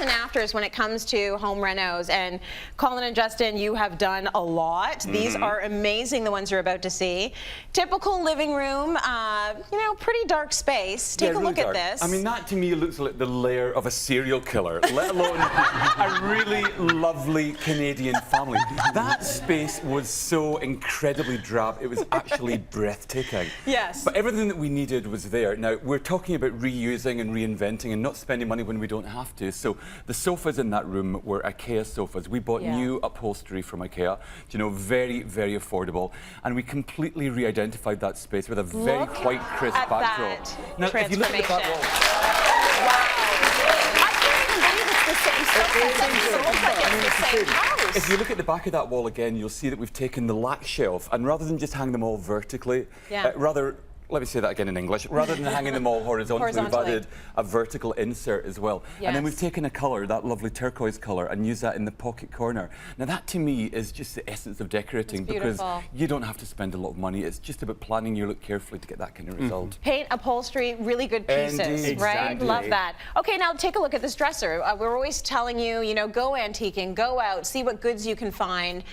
and afters when it comes to home renos. And Colin and Justin, you have done a lot. These are amazing, the ones you're about to see. Typical living room, you know, pretty dark space. Take a look at this. I mean, that to me looks like the lair of a serial killer, let alone a really lovely Canadian family. That space was so incredibly drab, it was actually breathtaking. Yes. But everything that we needed was there. Now, we're talking about reusing and reinventing and not spending money when we don't have to. So the sofas in that room were IKEA sofas. We bought new upholstery from IKEA, you know, very, very affordable. And we completely re-identified that space with a very white, crisp backdrop. Now, if you look at the back wall, if you look at the back of that wall again, you'll see that we've taken the lack shelf, and rather than just hang them all vertically, let me say that again in English. Rather than hanging them all horizontally, we've added a vertical insert as well. And then we've taken a colour, that lovely turquoise colour, and used that in the pocket corner. Now that to me is just the essence of decorating, because you don't have to spend a lot of money. It's just about planning your look carefully to get that kind of result. Paint, upholstery, really good pieces, right? Love that. Okay, now take a look at this dresser. We're always telling you, you know, go antiquing, go out, see what goods you can find.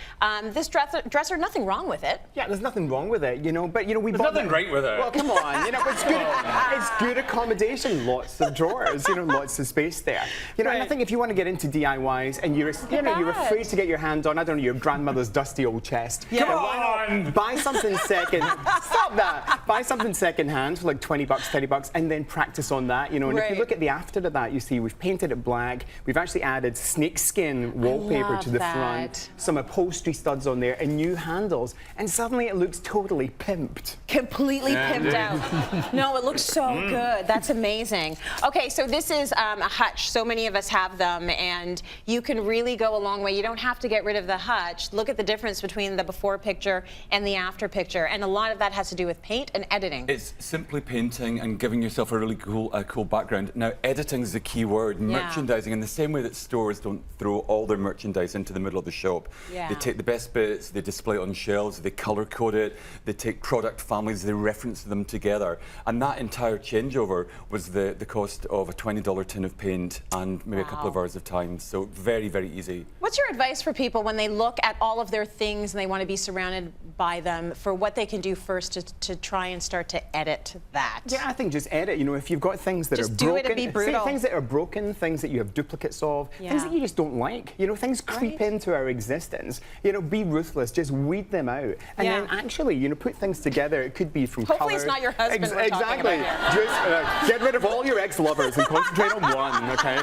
This dresser, nothing wrong with it. Yeah, there's nothing wrong with it, you know, but you know, there's nothing right with it. Well, come on, you know, it's good accommodation, lots of drawers, you know, lots of space there. You know, and I think if you want to get into DIYs and you're afraid to get your hand on, I don't know, your grandmother's dusty old chest. Come on! Buy something second. Stop that! Buy something second-hand for like 20 bucks, 30 bucks, and then practice on that, you know. And if you look at the after of that, you see we've painted it black. We've actually added snakeskin wallpaper to the front, some upholstery studs on there, and new handles, and suddenly it looks totally pimped. Completely pimped out. No, it looks so good. That's amazing. Okay, so this is a hutch. So many of us have them, and you can really go a long way. You don't have to get rid of the hutch. Look at the difference between the before picture and the after picture, and a lot of that has to do with paint and editing. It's simply painting and giving yourself a really cool background. Now, editing is the key word. Merchandising, in the same way that stores don't throw all their merchandise into the middle of the shop. They take the best bits, they display it on shelves, they colour code it, they take product families, they reference them together, and that entire changeover was the cost of a $20 tin of paint and maybe a couple of hours of time. So very, very easy. What's your advice for people when they look at all of their things and they want to be surrounded by them, for what they can do first to try and start to edit that? Yeah, I think just edit. You know, if you've got things that are broken, do it and be brutal. Things that are broken, things that you have duplicates of, things that you just don't like. You know, things creep into our existence. You know, be ruthless. Just weed them out, and then actually, you know, put things together. It could be from hopefully it's not your husband. Exactly. Just get rid of all your ex-lovers and concentrate on one, okay?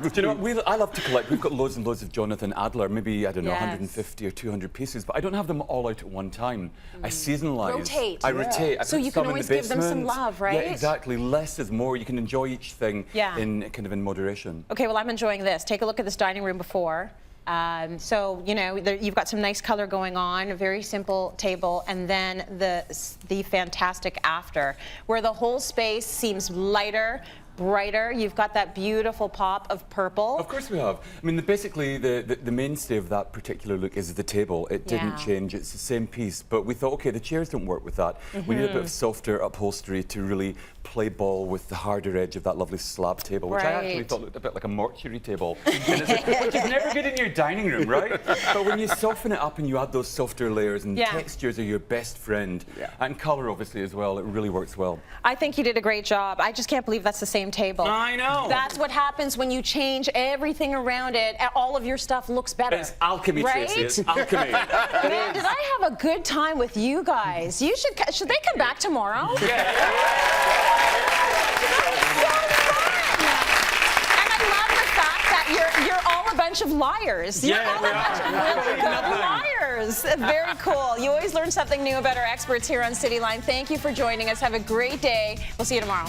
Do you know, I love to collect. We've got loads and loads of Jonathan Adler, maybe, I don't know, 150 or 200 pieces, but I don't have them all out at one time. I seasonalize. Rotate. I rotate. I so you can always give them some love, right? Yeah, exactly. Less is more. You can enjoy each thing in moderation. Okay, well, I'm enjoying this. Take a look at this dining room before. So, you know, you've got some nice color going on, a very simple table, and then the fantastic after, where the whole space seems lighter, brighter. You've got that beautiful pop of purple. Of course we have. I mean, basically the mainstay of that particular look is the table. It didn't change. It's the same piece, but we thought, okay, the chairs don't work with that. We need a bit of softer upholstery to really play ball with the harder edge of that lovely slab table, which I actually thought looked a bit like a mortuary table, which is never good in your dining room, right? But when you soften it up and you add those softer layers, and textures are your best friend, and color obviously as well, it really works well. I think you did a great job. I just can't believe that's the same table. I know. That's what happens when you change everything around it. All of your stuff looks better. It's alchemy, Tracy. It's alchemy. Man, did I have a good time with you guys? You should they come back tomorrow? You're all a bunch of liars. You're all a bunch of really good liars. Very cool. You always learn something new about our experts here on Cityline. Thank you for joining us. Have a great day. We'll see you tomorrow.